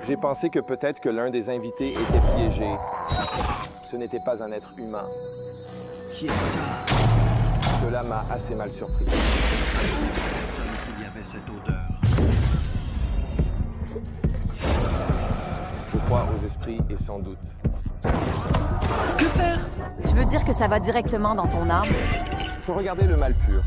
J'ai pensé que peut-être que l'un des invités était piégé. Ce n'était pas un être humain. Qui est ça? Cela m'a assez mal surpris. Personne qu'il y avait cette odeur. Je crois aux esprits et sans doute. Que faire? Tu veux dire que ça va directement dans ton âme? Je regardais le mal pur.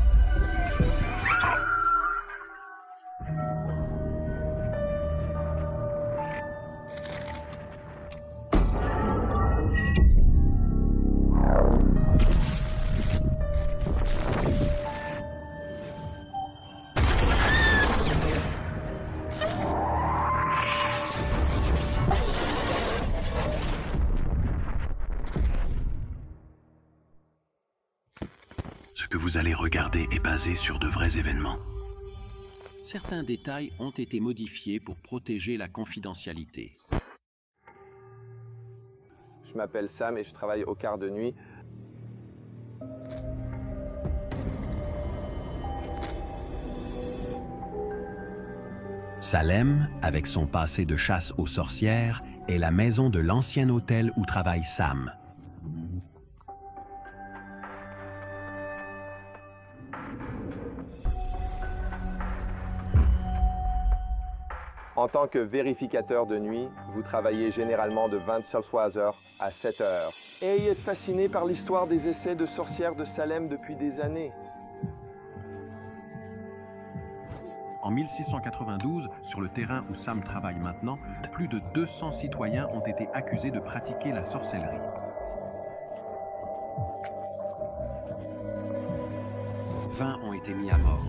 Ce que vous allez regarder est basé sur de vrais événements. Certains détails ont été modifiés pour protéger la confidentialité. Je m'appelle Sam et je travaille au quart de nuit. Salem, avec son passé de chasse aux sorcières, est la maison de l'ancien hôtel où travaille Sam. En tant que vérificateur de nuit, vous travaillez généralement de 23 heures à 7 heures. Et êtes fasciné par l'histoire des essais de sorcières de Salem depuis des années. En 1692, sur le terrain où Sam travaille maintenant, plus de 200 citoyens ont été accusés de pratiquer la sorcellerie. « 20 ont été mis à mort.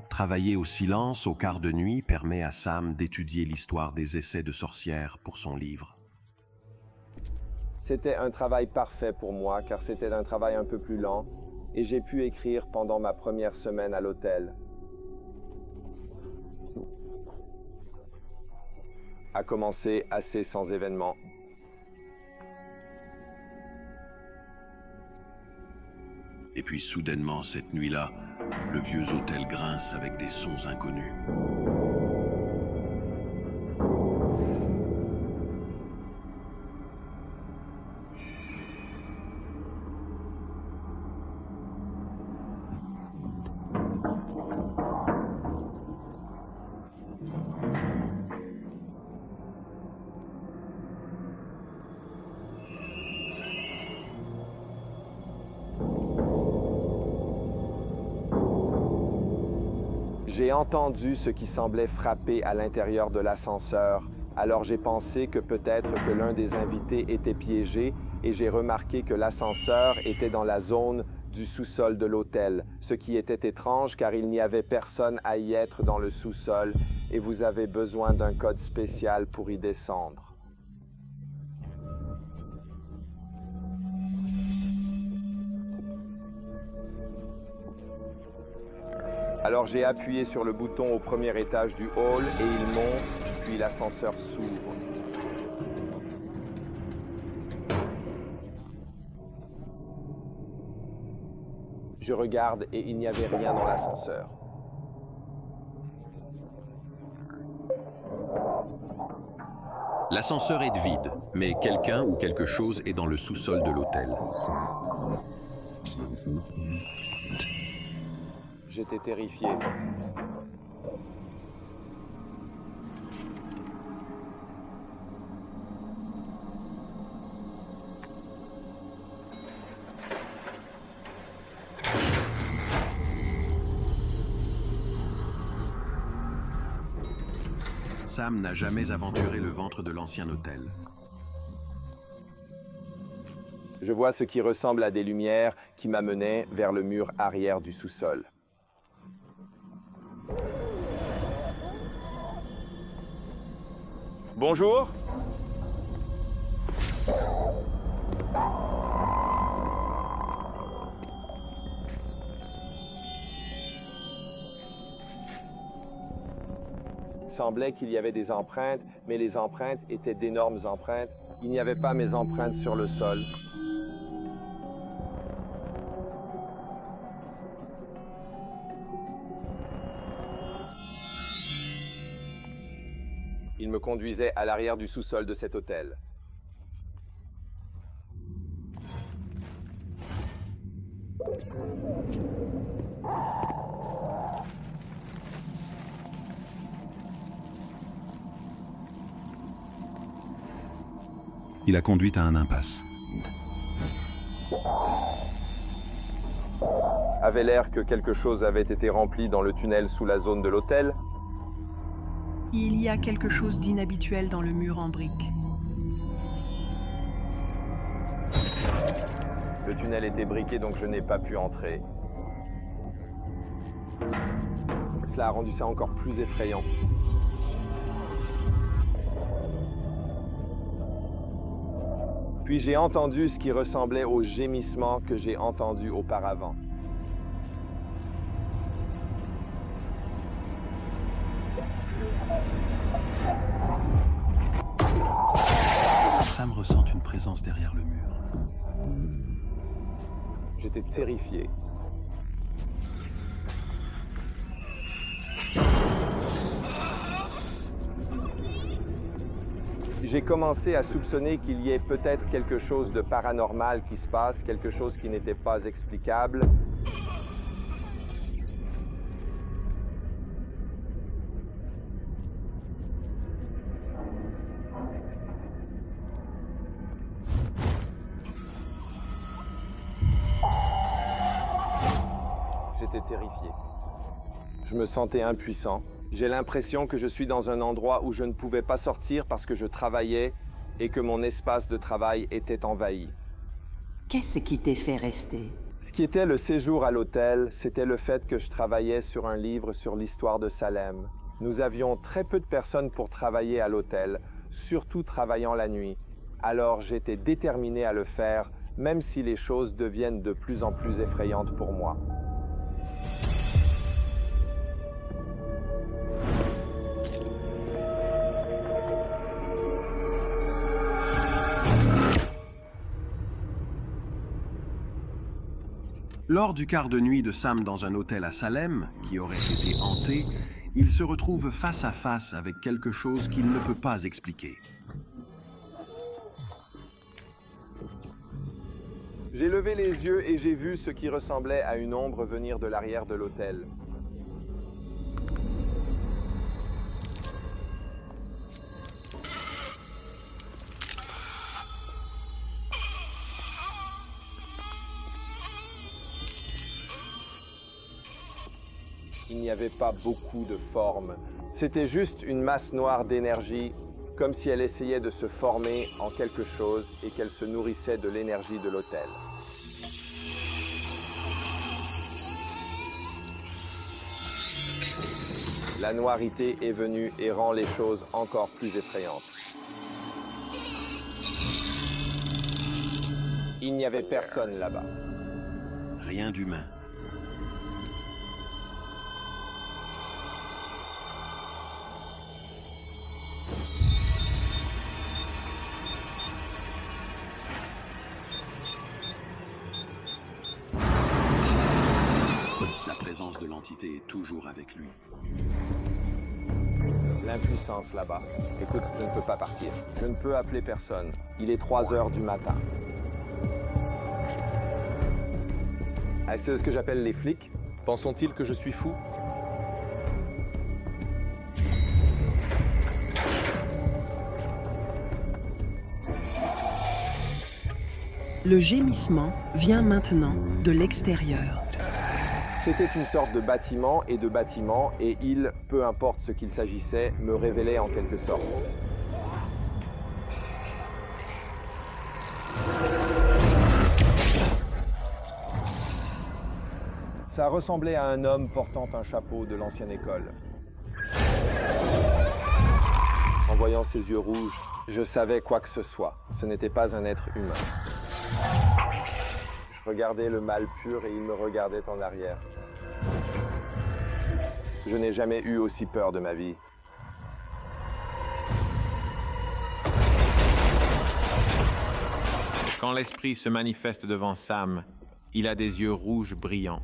Travailler au silence au quart de nuit permet à Sam d'étudier l'histoire des essais de sorcières pour son livre. C'était un travail parfait pour moi car c'était un travail un peu plus lent et j'ai pu écrire pendant ma première semaine à l'hôtel. A commencé assez sans événement. Et puis soudainement, cette nuit-là, le vieux hôtel grince avec des sons inconnus. J'ai entendu ce qui semblait frapper à l'intérieur de l'ascenseur, alors j'ai pensé que peut-être que l'un des invités était piégé et j'ai remarqué que l'ascenseur était dans la zone du sous-sol de l'hôtel, ce qui était étrange car il n'y avait personne à y être dans le sous-sol et vous avez besoin d'un code spécial pour y descendre. Alors j'ai appuyé sur le bouton au premier étage du hall et il monte, puis l'ascenseur s'ouvre. Je regarde et il n'y avait rien dans l'ascenseur. L'ascenseur est vide, mais quelqu'un ou quelque chose est dans le sous-sol de l'hôtel. J'étais terrifié. Sam n'a jamais aventuré le ventre de l'ancien hôtel. Je vois ce qui ressemble à des lumières qui m'amenaient vers le mur arrière du sous-sol. Bonjour. Il semblait qu'il y avait des empreintes, mais les empreintes étaient d'énormes empreintes. Il n'y avait pas mes empreintes sur le sol. Il me conduisait à l'arrière du sous-sol de cet hôtel. Il a conduit à un impasse. Avait l'air que quelque chose avait été rempli dans le tunnel sous la zone de l'hôtel. Il y a quelque chose d'inhabituel dans le mur en briques. Le tunnel était briqué, donc je n'ai pas pu entrer. Cela a rendu ça encore plus effrayant. Puis j'ai entendu ce qui ressemblait au gémissement que j'ai entendu auparavant. Sam ressent une présence derrière le mur. J'étais terrifié. J'ai commencé à soupçonner qu'il y ait peut-être quelque chose de paranormal qui se passe, quelque chose qui n'était pas explicable. J'étais terrifié. Je me sentais impuissant. J'ai l'impression que je suis dans un endroit où je ne pouvais pas sortir parce que je travaillais et que mon espace de travail était envahi. Qu'est-ce qui t'ait fait rester? Ce qui était le séjour à l'hôtel, c'était le fait que je travaillais sur un livre sur l'histoire de Salem. Nous avions très peu de personnes pour travailler à l'hôtel, surtout travaillant la nuit. Alors j'étais déterminé à le faire, même si les choses deviennent de plus en plus effrayantes pour moi. Lors du quart de nuit de Sam dans un hôtel à Salem, qui aurait été hanté, il se retrouve face à face avec quelque chose qu'il ne peut pas expliquer. J'ai levé les yeux et j'ai vu ce qui ressemblait à une ombre venir de l'arrière de l'hôtel. Il n'y avait pas beaucoup de formes. C'était juste une masse noire d'énergie, comme si elle essayait de se former en quelque chose et qu'elle se nourrissait de l'énergie de l'hôtel. La noirité est venue et rend les choses encore plus effrayantes. Il n'y avait personne là-bas. Rien d'humain. De l'entité est toujours avec lui. L'impuissance là-bas. Écoute, je ne peux pas partir. Je ne peux appeler personne. Il est 3 heures du matin. Ah, c'est ce que j'appelle les flics. Pensons-ils que je suis fou? Le gémissement vient maintenant de l'extérieur. C'était une sorte de bâtiment, et il, peu importe ce qu'il s'agissait, me révélait en quelque sorte. Ça ressemblait à un homme portant un chapeau de l'ancienne école. En voyant ses yeux rouges, je savais quoi que ce soit. Ce n'était pas un être humain. Je regardais le mal pur et il me regardait en arrière. Je n'ai jamais eu aussi peur de ma vie. Quand l'esprit se manifeste devant Sam, il a des yeux rouges brillants.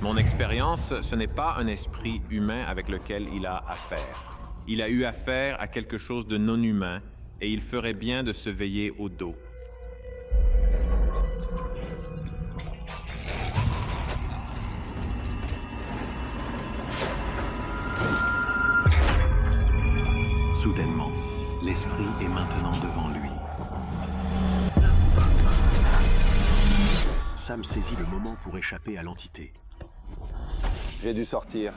Mon expérience, ce n'est pas un esprit humain avec lequel il a affaire. Il a eu affaire à quelque chose de non humain et il ferait bien de se veiller au dos. Soudainement, l'esprit est maintenant devant lui. Sam saisit le moment pour échapper à l'entité. J'ai dû sortir.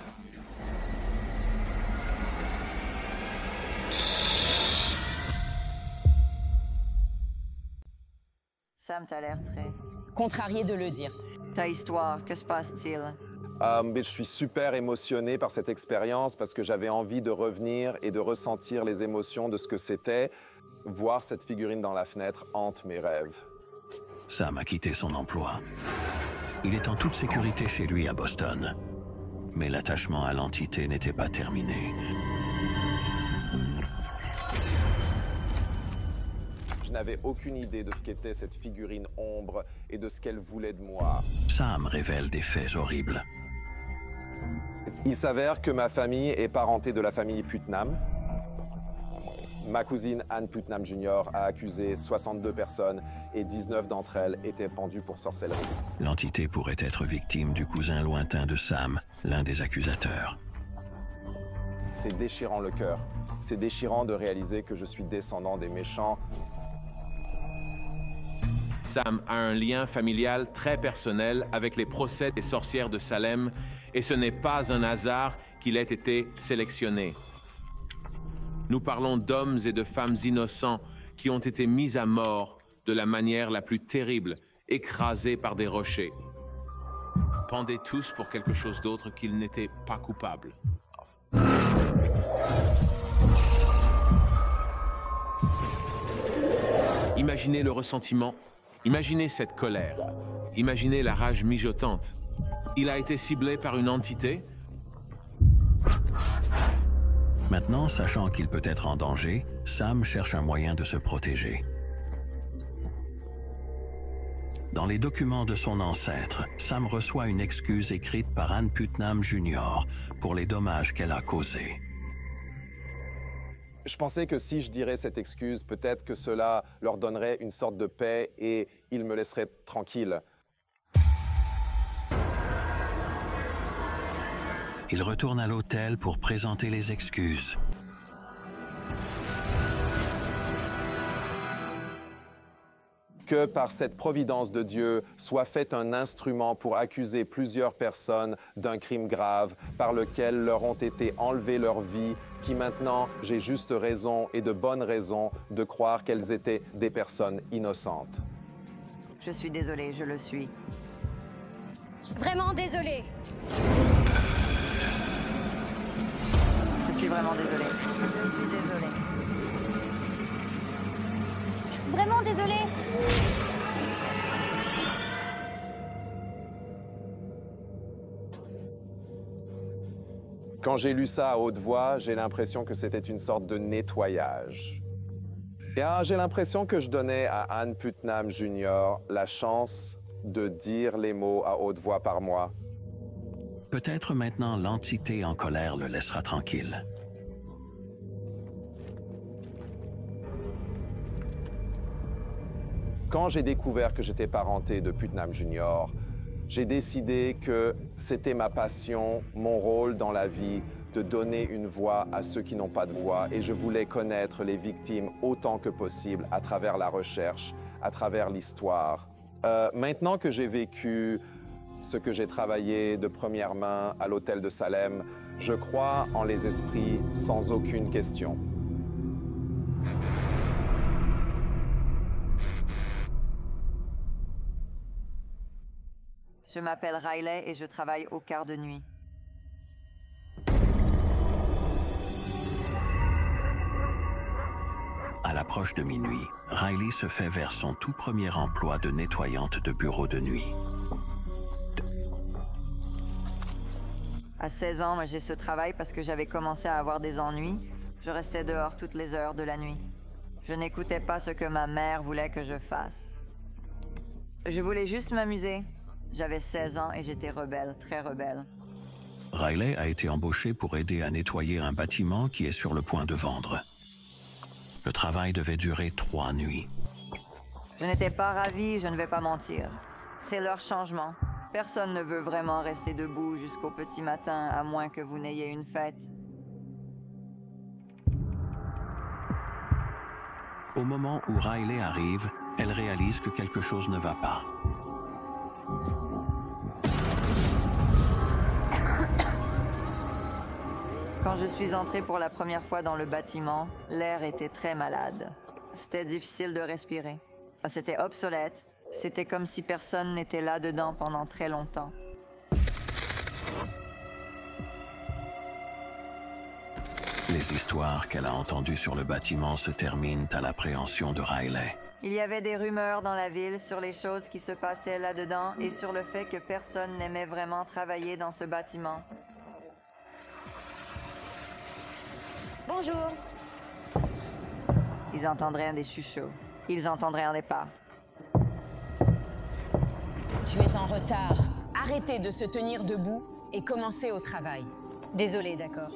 Sam, t'as l'air très... Contrarié de le dire. Ta histoire, que se passe-t-il? Mais je suis super émotionné par cette expérience parce que j'avais envie de revenir et de ressentir les émotions de ce que c'était. Voir cette figurine dans la fenêtre hante mes rêves. Sam a quitté son emploi. Il est en toute sécurité chez lui à Boston. Mais l'attachement à l'entité n'était pas terminé. Je n'avais aucune idée de ce qu'était cette figurine ombre et de ce qu'elle voulait de moi. Sam révèle des faits horribles. Il s'avère que ma famille est parentée de la famille Putnam. Ma cousine Anne Putnam Jr. a accusé 62 personnes et 19 d'entre elles étaient pendues pour sorcellerie. L'entité pourrait être victime du cousin lointain de Sam, l'un des accusateurs. C'est déchirant le cœur. C'est déchirant de réaliser que je suis descendant des méchants. Sam a un lien familial très personnel avec les procès des sorcières de Salem et ce n'est pas un hasard qu'il ait été sélectionné. Nous parlons d'hommes et de femmes innocents qui ont été mis à mort de la manière la plus terrible, écrasés par des rochers. Pendés tous pour quelque chose d'autre qu'ils n'étaient pas coupables. Imaginez le ressentiment, imaginez cette colère, imaginez la rage mijotante. Il a été ciblé par une entité. Maintenant, sachant qu'il peut être en danger, Sam cherche un moyen de se protéger. Dans les documents de son ancêtre, Sam reçoit une excuse écrite par Anne Putnam Jr. pour les dommages qu'elle a causés. Je pensais que si je dirais cette excuse, peut-être que cela leur donnerait une sorte de paix et ils me laisseraient tranquille. Il retourne à l'hôtel pour présenter les excuses. Que par cette providence de Dieu soit fait un instrument pour accuser plusieurs personnes d'un crime grave par lequel leur ont été enlevées leur vie, qui maintenant j'ai juste raison et de bonnes raisons de croire qu'elles étaient des personnes innocentes. Je suis désolée, je le suis. Vraiment désolé. Je suis vraiment désolée. Je suis désolée. Vraiment désolé. Quand j'ai lu ça à haute voix, j'ai l'impression que c'était une sorte de nettoyage. Et j'ai l'impression que je donnais à Anne Putnam Jr. la chance de dire les mots à haute voix par moi. Peut-être maintenant l'entité en colère le laissera tranquille. Quand j'ai découvert que j'étais parenté de Putnam Jr., j'ai décidé que c'était ma passion, mon rôle dans la vie, de donner une voix à ceux qui n'ont pas de voix. Et je voulais connaître les victimes autant que possible à travers la recherche, à travers l'histoire. Maintenant que j'ai vécu ce que j'ai travaillé de première main à l'hôtel de Salem, je crois en les esprits sans aucune question. Je m'appelle Riley et je travaille au quart de nuit. À l'approche de minuit, Riley se fait vers son tout premier emploi de nettoyante de bureau de nuit. À 16 ans, j'ai ce travail parce que j'avais commencé à avoir des ennuis. Je restais dehors toutes les heures de la nuit. Je n'écoutais pas ce que ma mère voulait que je fasse. Je voulais juste m'amuser. J'avais 16 ans et j'étais rebelle, très rebelle. Riley a été embauché pour aider à nettoyer un bâtiment qui est sur le point de vendre. Le travail devait durer 3 nuits. Je n'étais pas ravie, je ne vais pas mentir. C'est leur changement. Personne ne veut vraiment rester debout jusqu'au petit matin, à moins que vous n'ayez une fête. Au moment où Riley arrive, elle réalise que quelque chose ne va pas. Quand je suis entrée pour la première fois dans le bâtiment, l'air était très malade. C'était difficile de respirer. C'était obsolète. C'était comme si personne n'était là-dedans pendant très longtemps. Les histoires qu'elle a entendues sur le bâtiment se terminent à l'appréhension de Riley. Il y avait des rumeurs dans la ville sur les choses qui se passaient là-dedans et sur le fait que personne n'aimait vraiment travailler dans ce bâtiment. Bonjour. Ils entendraient des chuchots. Ils entendraient un départ. Tu es en retard. Arrêtez de se tenir debout et commencez au travail. Désolée, d'accord.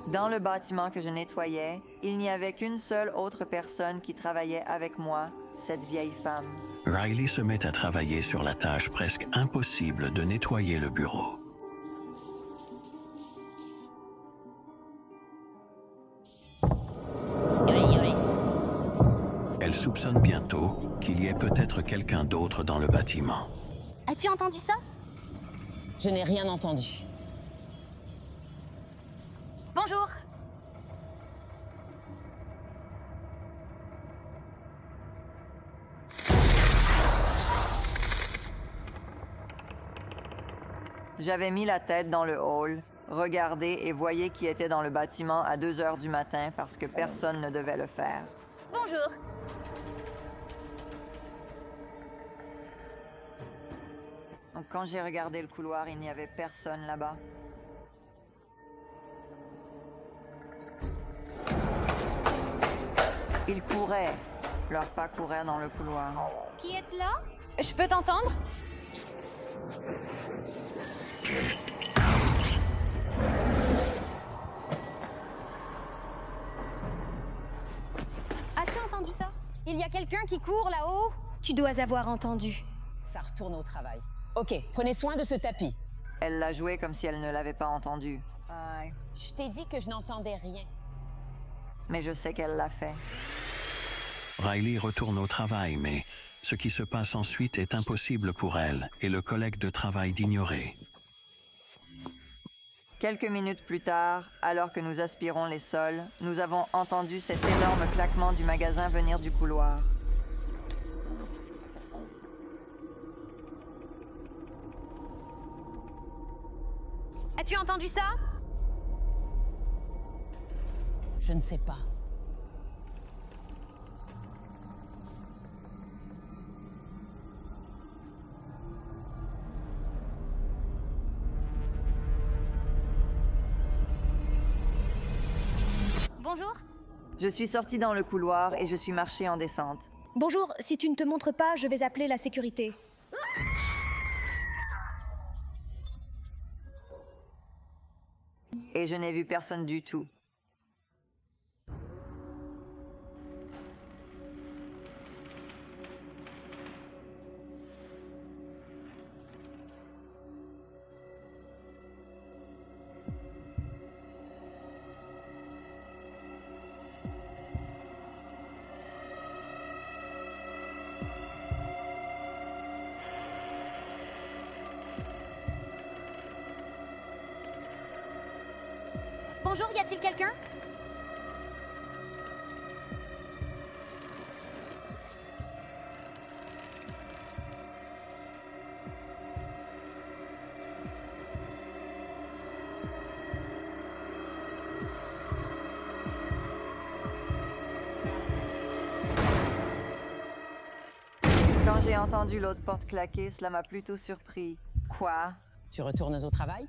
Dans le bâtiment que je nettoyais, il n'y avait qu'une seule autre personne qui travaillait avec moi, cette vieille femme. Riley se met à travailler sur la tâche presque impossible de nettoyer le bureau. Elle soupçonne bientôt qu'il y ait peut-être quelqu'un d'autre dans le bâtiment. As-tu entendu ça? Je n'ai rien entendu. Bonjour. J'avais mis la tête dans le hall, regardé et voyais qui était dans le bâtiment à 2 heures du matin parce que personne ne devait le faire. Bonjour. Donc, quand j'ai regardé le couloir, il n'y avait personne là-bas. Ils couraient. Leurs pas couraient dans le couloir. Qui est là? Je peux t'entendre? As-tu entendu ça? Il y a quelqu'un qui court là-haut? Tu dois avoir entendu. Ça retourne au travail. Ok, prenez soin de ce tapis. Elle l'a joué comme si elle ne l'avait pas entendu. Aïe. Je t'ai dit que je n'entendais rien. Mais je sais qu'elle l'a fait. Riley retourne au travail, mais ce qui se passe ensuite est impossible pour elle et le collègue de travail d'ignorer. Quelques minutes plus tard, alors que nous aspirons les sols, nous avons entendu cet énorme claquement du magasin venir du couloir. As-tu entendu ça? Je ne sais pas. Bonjour. Je suis sortie dans le couloir et je suis marchée en descente. Bonjour, si tu ne te montres pas, je vais appeler la sécurité. Et je n'ai vu personne du tout. Bonjour, y a-t-il quelqu'un? Quand j'ai entendu l'autre porte claquer, cela m'a plutôt surpris. Quoi? Tu retournes au travail?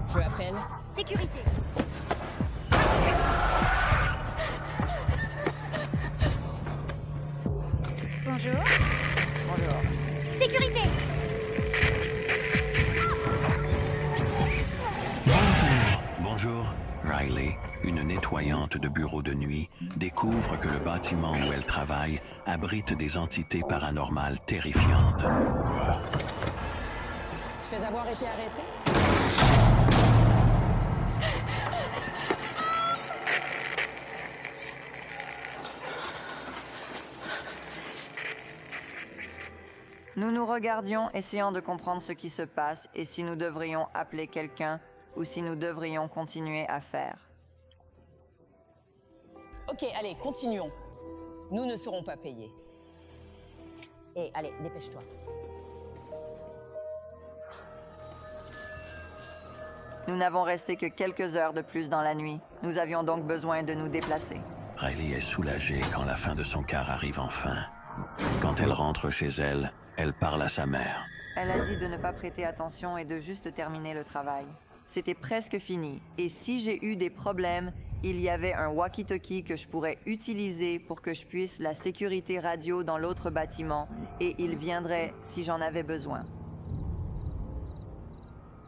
Je appelle. Sécurité. Bonjour. Bonjour. Sécurité! Bonjour. Riley, une nettoyante de bureau de nuit, découvre que le bâtiment où elle travaille abrite des entités paranormales terrifiantes. Tu fais avoir été arrêté? Nous nous regardions, essayant de comprendre ce qui se passe et si nous devrions appeler quelqu'un ou si nous devrions continuer à faire. Ok, allez, continuons. Nous ne serons pas payés. Et allez, dépêche-toi. Nous n'avons resté que quelques heures de plus dans la nuit. Nous avions donc besoin de nous déplacer. Riley est soulagée quand la fin de son quart arrive enfin. Quand elle rentre chez elle, elle parle à sa mère. Elle a dit de ne pas prêter attention et de juste terminer le travail. C'était presque fini, et si j'ai eu des problèmes, il y avait un walkie-talkie que je pourrais utiliser pour que je puisse la sécurité radio dans l'autre bâtiment, et il viendrait si j'en avais besoin.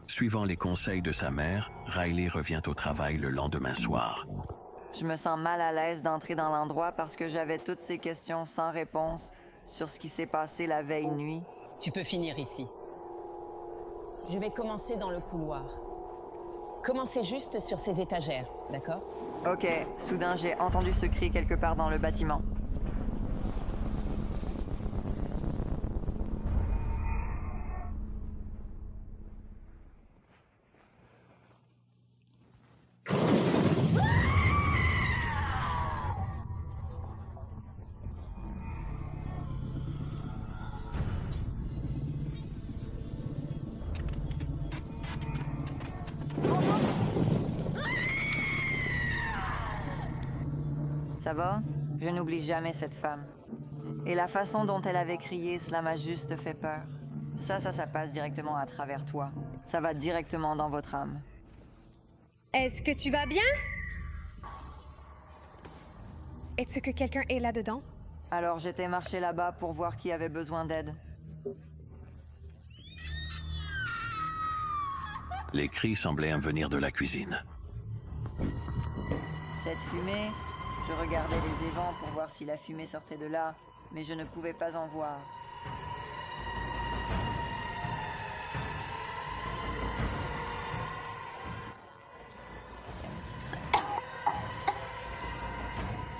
Suivant les conseils de sa mère, Riley revient au travail le lendemain soir. Je me sens mal à l'aise d'entrer dans l'endroit parce que j'avais toutes ces questions sans réponse sur ce qui s'est passé la veille nuit. Tu peux finir ici. Je vais commencer dans le couloir. Commencez juste sur ces étagères, d'accord? Ok, soudain j'ai entendu ce cri quelque part dans le bâtiment. Ça va? Je n'oublie jamais cette femme. Et la façon dont elle avait crié, cela m'a juste fait peur. Ça passe directement à travers toi. Ça va directement dans votre âme. Est-ce que tu vas bien? Est-ce que quelqu'un est là-dedans? Alors j'étais marché là-bas pour voir qui avait besoin d'aide. Les cris semblaient venir de la cuisine. Cette fumée, je regardais les évents pour voir si la fumée sortait de là, mais je ne pouvais pas en voir.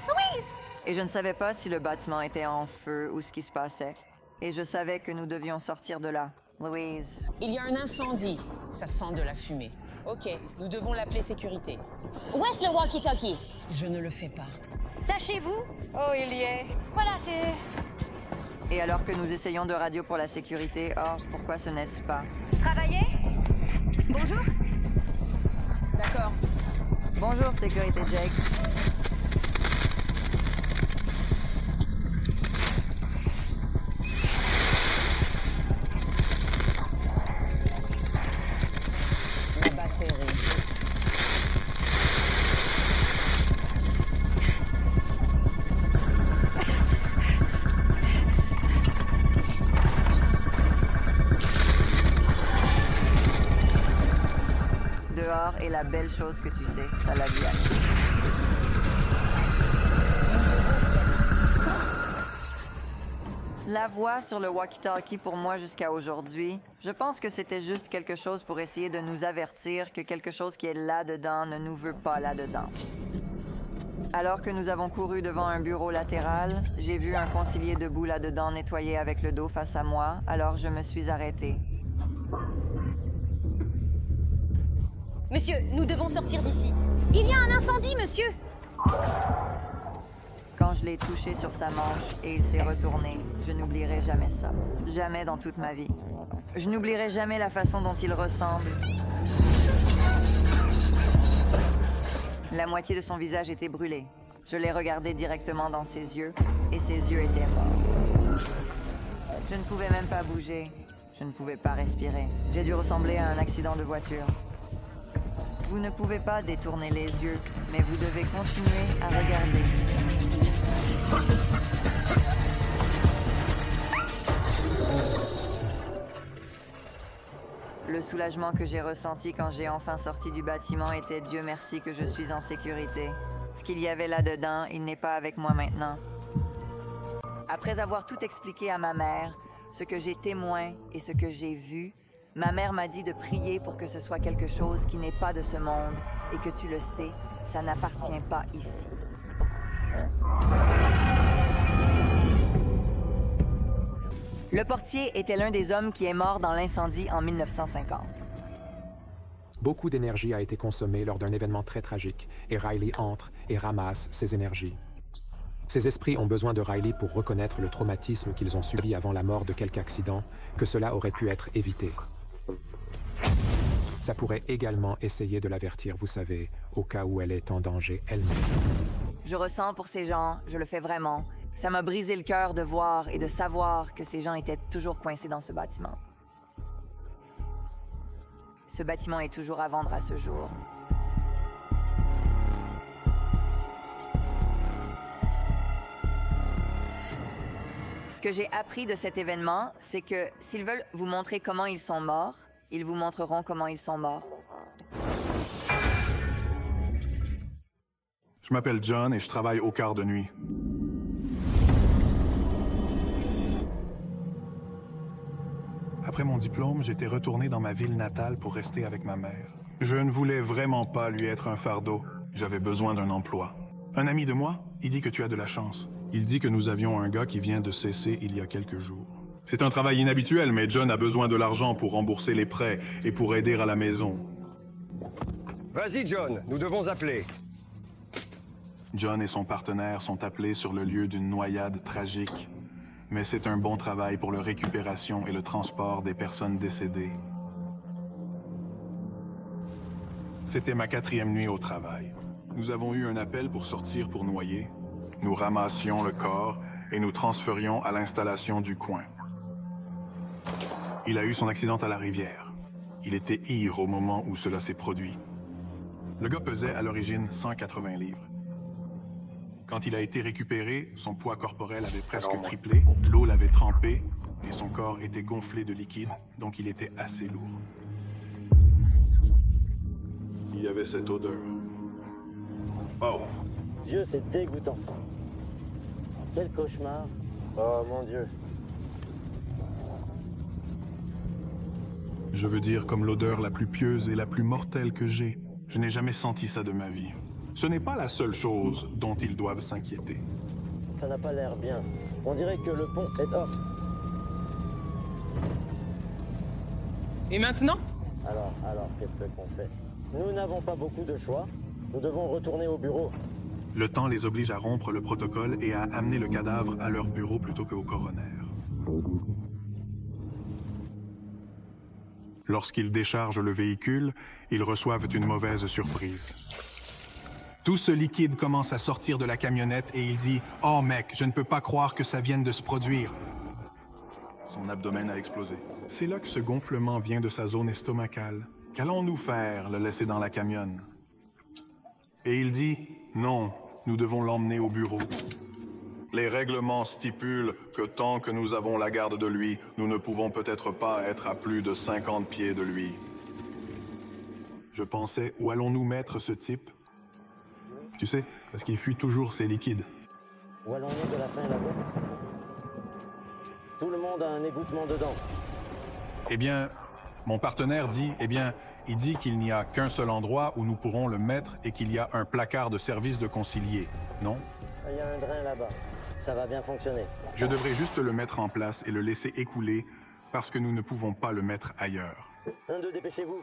Louise! Et je ne savais pas si le bâtiment était en feu ou ce qui se passait. Et je savais que nous devions sortir de là. Louise. Il y a un incendie. Ça sent de la fumée. Ok, nous devons l'appeler sécurité. Où est-ce le walkie-talkie? Je ne le fais pas. Sachez-vous? Oh, il y est. Voilà, c'est... Et alors que nous essayons de radio pour la sécurité, oh, pourquoi ce n'est-ce pas? Travaillez? Bonjour? D'accord. Bonjour, sécurité Jake. La batterie. Dehors est la belle chose que tu sais, ça l'a dit Anne. La voix sur le walkie-talkie pour moi jusqu'à aujourd'hui, je pense que c'était juste quelque chose pour essayer de nous avertir que quelque chose qui est là-dedans ne nous veut pas là-dedans. Alors que nous avons couru devant un bureau latéral, j'ai vu un concilier debout là-dedans nettoyé avec le dos face à moi, alors je me suis arrêtée. Monsieur, nous devons sortir d'ici. Il y a un incendie, monsieur! Quand je l'ai touché sur sa manche et il s'est retourné, je n'oublierai jamais ça. Jamais dans toute ma vie. Je n'oublierai jamais la façon dont il ressemble. La moitié de son visage était brûlée. Je l'ai regardé directement dans ses yeux, et ses yeux étaient morts. Je ne pouvais même pas bouger. Je ne pouvais pas respirer. J'ai dû ressembler à un accident de voiture. Vous ne pouvez pas détourner les yeux, mais vous devez continuer à regarder. soulagement que j'ai ressenti quand j'ai enfin sorti du bâtiment était Dieu merci que je suis en sécurité. Ce qu'il y avait là-dedans, il n'est pas avec moi maintenant. Après avoir tout expliqué à ma mère, ce que j'ai témoin et ce que j'ai vu, ma mère m'a dit de prier pour que ce soit quelque chose qui n'est pas de ce monde et que tu le sais, ça n'appartient pas ici. Le portier était l'un des hommes qui est mort dans l'incendie en 1950. Beaucoup d'énergie a été consommée lors d'un événement très tragique, et Riley entre et ramasse ces énergies. Ces esprits ont besoin de Riley pour reconnaître le traumatisme qu'ils ont subi avant la mort de quelque accident, que cela aurait pu être évité. Ça pourrait également essayer de l'avertir, vous savez, au cas où elle est en danger elle-même. Je ressens pour ces gens, je le fais vraiment. Ça m'a brisé le cœur de voir et de savoir que ces gens étaient toujours coincés dans ce bâtiment. Ce bâtiment est toujours à vendre à ce jour. Ce que j'ai appris de cet événement, c'est que s'ils veulent vous montrer comment ils sont morts, ils vous montreront comment ils sont morts. Je m'appelle John et je travaille au quart de nuit. Après mon diplôme, j'étais retourné dans ma ville natale pour rester avec ma mère. Je ne voulais vraiment pas lui être un fardeau. J'avais besoin d'un emploi. Un ami de moi, il dit que tu as de la chance. Il dit que nous avions un gars qui vient de cesser il y a quelques jours. C'est un travail inhabituel, mais John a besoin de l'argent pour rembourser les prêts et pour aider à la maison. Vas-y, John, nous devons appeler. John et son partenaire sont appelés sur le lieu d'une noyade tragique. Mais c'est un bon travail pour la récupération et le transport des personnes décédées. C'était ma 4e nuit au travail. Nous avons eu un appel pour sortir pour noyer. Nous ramassions le corps et nous transférions à l'installation du coin. Il a eu son accident à la rivière. Il était ivre au moment où cela s'est produit. Le gars pesait à l'origine 180 livres. Quand il a été récupéré, son poids corporel avait presque triplé, l'eau l'avait trempé et son corps était gonflé de liquide, donc il était assez lourd. Il y avait cette odeur. Oh! Dieu, c'est dégoûtant. Quel cauchemar. Oh mon Dieu. Je veux dire comme l'odeur la plus pieuse et la plus mortelle que j'ai. Je n'ai jamais senti ça de ma vie. Ce n'est pas la seule chose dont ils doivent s'inquiéter. Ça n'a pas l'air bien. On dirait que le pont est hors. Et maintenant? Alors, qu'est-ce qu'on fait? Nous n'avons pas beaucoup de choix. Nous devons retourner au bureau. Le temps les oblige à rompre le protocole et à amener le cadavre à leur bureau plutôt qu'au coroner. Lorsqu'ils déchargent le véhicule, ils reçoivent une mauvaise surprise. Tout ce liquide commence à sortir de la camionnette et il dit « Oh mec, je ne peux pas croire que ça vienne de se produire. » Son abdomen a explosé. C'est là que ce gonflement vient de sa zone estomacale. Qu'allons-nous faire, le laisser dans la camionne? Et il dit « Non, nous devons l'emmener au bureau. » Les règlements stipulent que tant que nous avons la garde de lui, nous ne pouvons peut-être pas être à plus de 50 pieds de lui. Je pensais, où allons-nous mettre ce type? Tu sais, parce qu'il fuit toujours ses liquides. Où allons-nous de la fin là-bas? Tout le monde a un égouttement dedans. Eh bien, mon partenaire dit, il dit qu'il n'y a qu'un seul endroit où nous pourrons le mettre et qu'il y a un placard de service de concilié, non? Il y a un drain là-bas. Ça va bien fonctionner. Je devrais juste le mettre en place et le laisser écouler parce que nous ne pouvons pas le mettre ailleurs. 1, 2, dépêchez-vous.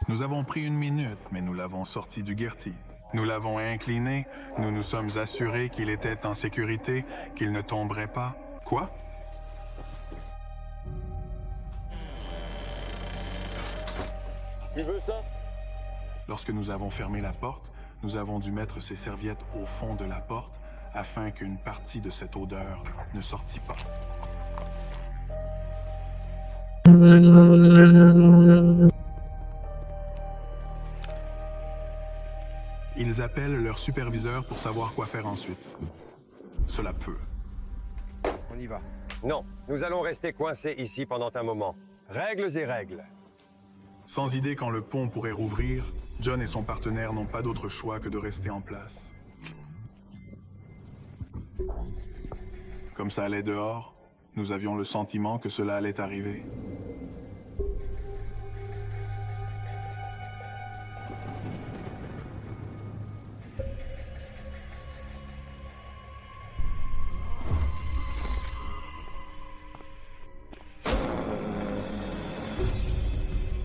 Nous avons pris 1 minute, mais nous l'avons sorti du Gertie. Nous l'avons incliné, nous nous sommes assurés qu'il était en sécurité, qu'il ne tomberait pas. Quoi? Tu veux ça? Lorsque nous avons fermé la porte, nous avons dû mettre ces serviettes au fond de la porte afin qu'une partie de cette odeur ne sortît pas. Ils appellent leur superviseur pour savoir quoi faire ensuite. Cela peut. On y va. Non, nous allons rester coincés ici pendant un moment. Règles et règles. Sans idée quand le pont pourrait rouvrir, John et son partenaire n'ont pas d'autre choix que de rester en place. Comme ça allait dehors, nous avions le sentiment que cela allait arriver.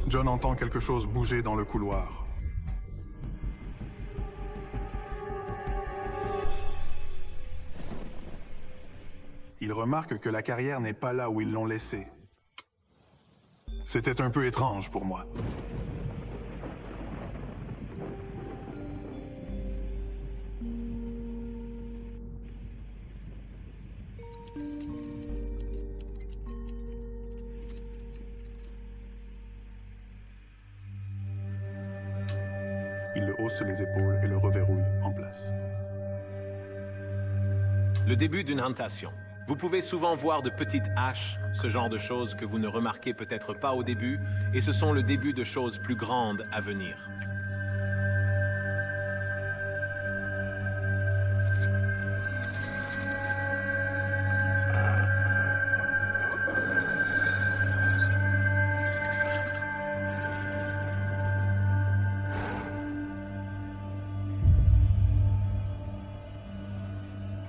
John entend quelque chose bouger dans le couloir. Il remarque que la carrière n'est pas là où ils l'ont laissée. C'était un peu étrange pour moi. Il le hausse les épaules et le reverrouille en place. Le début d'une tentation. Vous pouvez souvent voir de petites haches, ce genre de choses que vous ne remarquez peut-être pas au début, et ce sont le début de choses plus grandes à venir.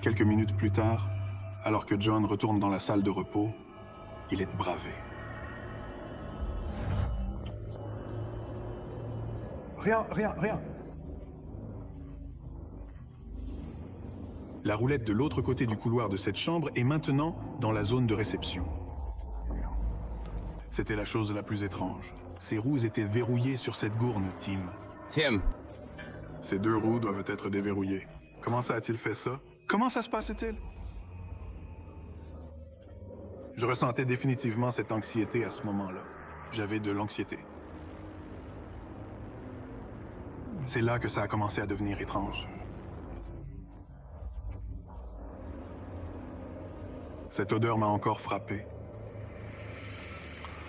Quelques minutes plus tard, alors que John retourne dans la salle de repos, il est bravé. Rien. La roulette de l'autre côté du couloir de cette chambre est maintenant dans la zone de réception. C'était la chose la plus étrange. Ces roues étaient verrouillées sur cette gourne, Tim. Tim. Ces deux roues doivent être déverrouillées. Comment ça a-t-il fait ça? Comment ça se passait-il? Je ressentais définitivement cette anxiété à ce moment-là. J'avais de l'anxiété. C'est là que ça a commencé à devenir étrange. Cette odeur m'a encore frappé.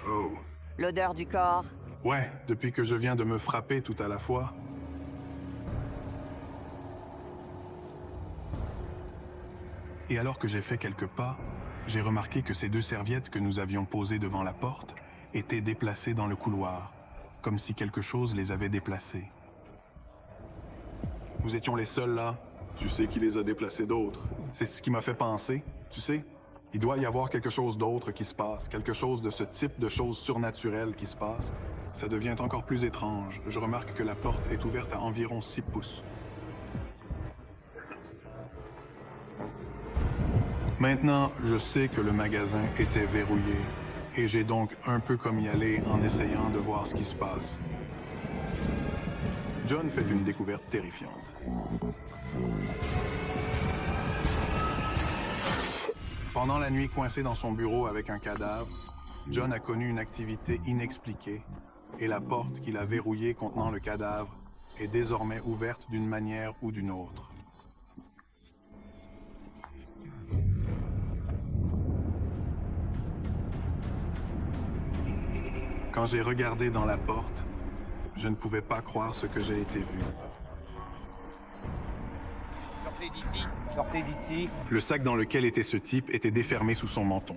Oh. L'odeur du corps. Ouais, depuis que je viens de me frapper tout à la fois. Et alors que j'ai fait quelques pas, j'ai remarqué que ces deux serviettes que nous avions posées devant la porte étaient déplacées dans le couloir, comme si quelque chose les avait déplacées. Nous étions les seuls là. Tu sais qui les a déplacés d'autres. C'est ce qui m'a fait penser, tu sais. Il doit y avoir quelque chose d'autre qui se passe, quelque chose de ce type de choses surnaturelles qui se passe. Ça devient encore plus étrange. Je remarque que la porte est ouverte à environ 6 pouces. Maintenant, je sais que le magasin était verrouillé, et j'ai donc un peu comme y aller en essayant de voir ce qui se passe. John fait une découverte terrifiante. Pendant la nuit coincé dans son bureau avec un cadavre, John a connu une activité inexpliquée, et la porte qu'il a verrouillée contenant le cadavre est désormais ouverte d'une manière ou d'une autre. Quand j'ai regardé dans la porte, je ne pouvais pas croire ce que j'ai été vu. Sortez d'ici. Sortez d'ici. Le sac dans lequel était ce type était défermé sous son menton.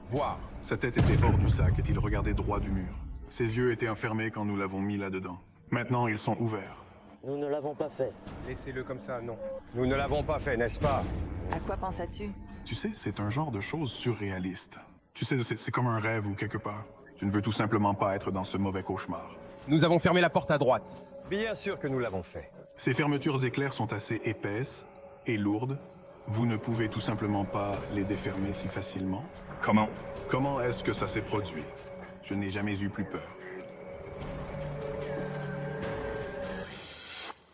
Voir. Sa tête était hors du sac et il regardait droit du mur. Ses yeux étaient enfermés quand nous l'avons mis là-dedans. Maintenant, ils sont ouverts. Nous ne l'avons pas fait. Laissez-le comme ça, non. Nous ne l'avons pas fait, n'est-ce pas? À quoi pensais-tu? Tu sais, c'est un genre de chose surréaliste. Tu sais, c'est comme un rêve ou quelque part. Tu ne veux tout simplement pas être dans ce mauvais cauchemar. Nous avons fermé la porte à droite. Bien sûr que nous l'avons fait. Ces fermetures éclairs sont assez épaisses et lourdes. Vous ne pouvez tout simplement pas les défermer si facilement. Comment? Comment est-ce que ça s'est produit? Je n'ai jamais eu plus peur.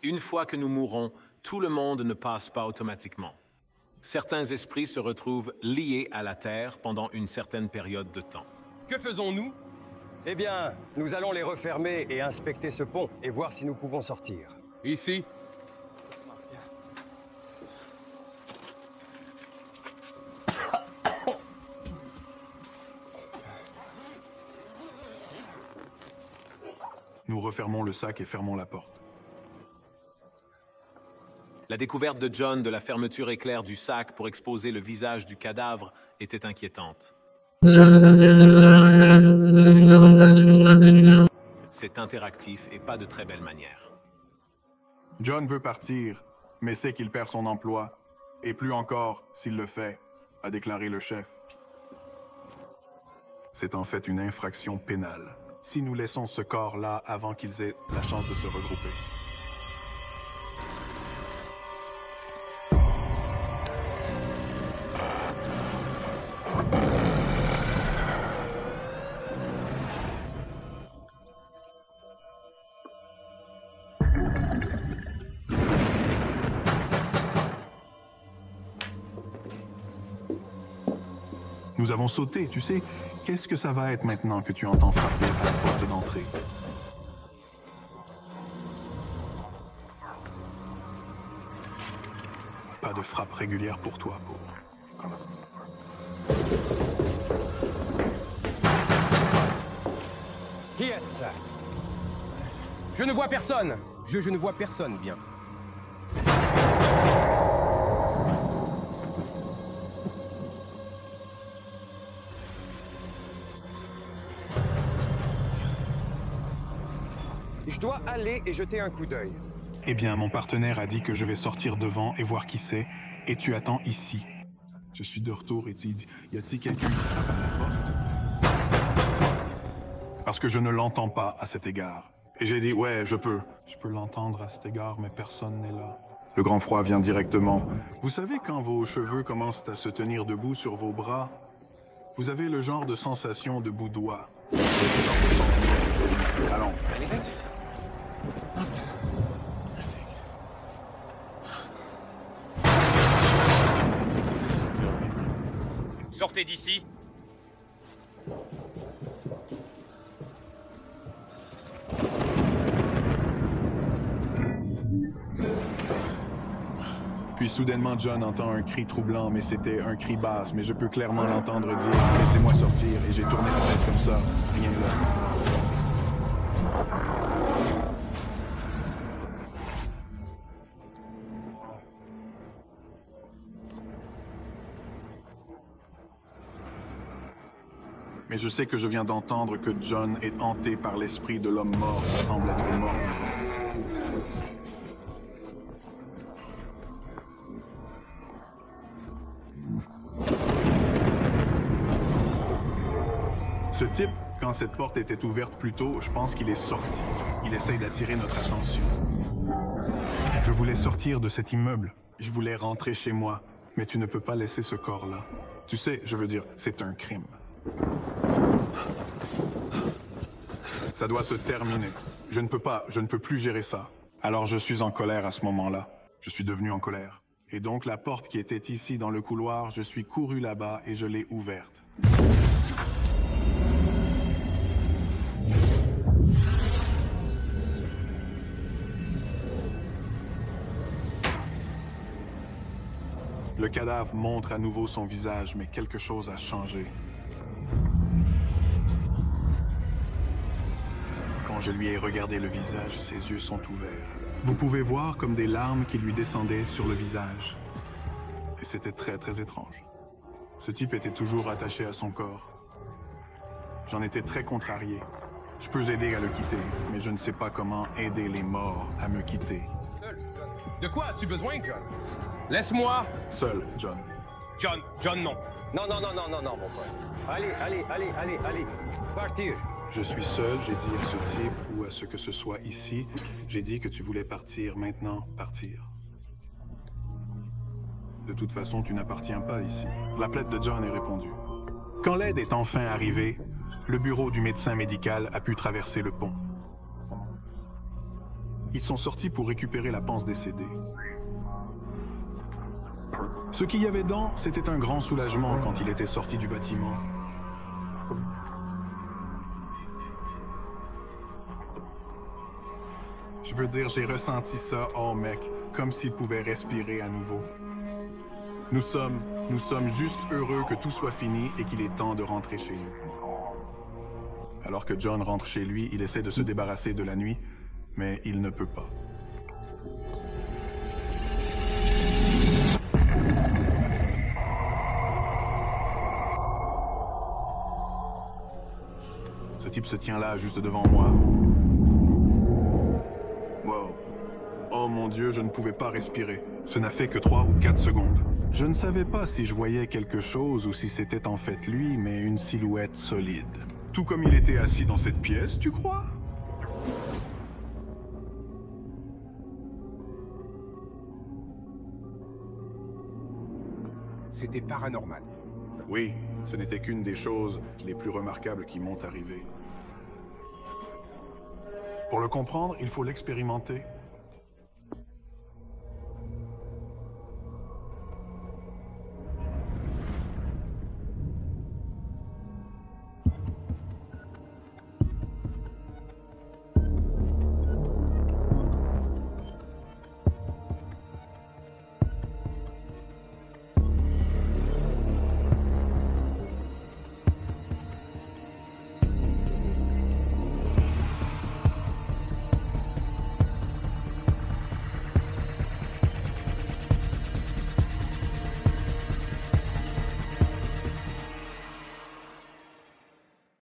Une fois que nous mourrons, tout le monde ne passe pas automatiquement. Certains esprits se retrouvent liés à la Terre pendant une certaine période de temps. Que faisons-nous? Eh bien, nous allons les refermer et inspecter ce pont et voir si nous pouvons sortir. Ici? refermons le sac et fermons la porte. La découverte de John de la fermeture éclair du sac pour exposer le visage du cadavre était inquiétante. C'est interactif et pas de très belle manière. John veut partir, mais sait qu'il perd son emploi. Et plus encore, s'il le fait, a déclaré le chef. C'est en fait une infraction pénale, si nous laissons ce corps-là avant qu'ils aient la chance de se regrouper. Nous avons sauté, tu sais. Qu'est-ce que ça va être maintenant que tu entends frapper à la porte d'entrée? Pas de frappe régulière pour toi, pauvre. Qui est-ce ça? Je ne vois personne. Je ne vois personne, bien. Je dois aller et jeter un coup d'œil. Eh bien, mon partenaire a dit que je vais sortir devant et voir qui c'est, et tu attends ici. Je suis de retour et tu dis, y a-t-il quelqu'un qui frappe à la porte? Parce que je ne l'entends pas à cet égard. Et j'ai dit, ouais, je peux. Je peux l'entendre à cet égard, mais personne n'est là. Le grand froid vient directement. Vous savez quand vos cheveux commencent à se tenir debout sur vos bras? Vous avez le genre de sensation de boudoir. Allons. Sortez d'ici. Puis soudainement, John entend un cri troublant, mais c'était un cri basse, mais je peux clairement l'entendre dire « Laissez-moi sortir » et j'ai tourné la tête comme ça, rien là. Mais je sais que je viens d'entendre que John est hanté par l'esprit de l'homme mort qui semble être mort. Ce type, quand cette porte était ouverte plus tôt, je pense qu'il est sorti. Il essaye d'attirer notre attention. Je voulais sortir de cet immeuble. Je voulais rentrer chez moi. Mais tu ne peux pas laisser ce corps-là. Tu sais, je veux dire, c'est un crime. Ça doit se terminer. Je ne peux plus gérer ça. Alors je suis en colère à ce moment-là. Je suis devenu en colère. Et donc la porte qui était ici dans le couloir, je suis couru là-bas et je l'ai ouverte. Le cadavre montre à nouveau son visage, mais quelque chose a changé. Quand je lui ai regardé le visage, ses yeux sont ouverts. Vous pouvez voir comme des larmes qui lui descendaient sur le visage. Et c'était très, très étrange. Ce type était toujours attaché à son corps. J'en étais très contrarié. Je peux aider à le quitter, mais je ne sais pas comment aider les morts à me quitter. Seul, John. De quoi as-tu besoin, John? Laisse-moi. Seul, John. John, non. Non, mon pote. Allez. Partir. Je suis seul, j'ai dit à ce type ou à ce que ce soit ici, j'ai dit que tu voulais partir, maintenant, partir. De toute façon, tu n'appartiens pas ici. L'appel de John est répondu. Quand l'aide est enfin arrivée, le bureau du médecin médical a pu traverser le pont. Ils sont sortis pour récupérer la panse décédée. Ce qu'il y avait dedans, c'était un grand soulagement quand il était sorti du bâtiment. Je veux dire, j'ai ressenti ça, oh mec, comme s'il pouvait respirer à nouveau. Nous sommes juste heureux que tout soit fini et qu'il est temps de rentrer chez nous. Alors que John rentre chez lui, il essaie de se débarrasser de la nuit, mais il ne peut pas. Ce type se tient là, juste devant moi. Wow. Oh mon Dieu, je ne pouvais pas respirer. Ce n'a fait que 3 ou 4 secondes. Je ne savais pas si je voyais quelque chose ou si c'était en fait lui, mais une silhouette solide. Tout comme il était assis dans cette pièce, tu crois? C'était paranormal. Oui, ce n'était qu'une des choses les plus remarquables qui m'ont arrivé. Pour le comprendre, il faut l'expérimenter.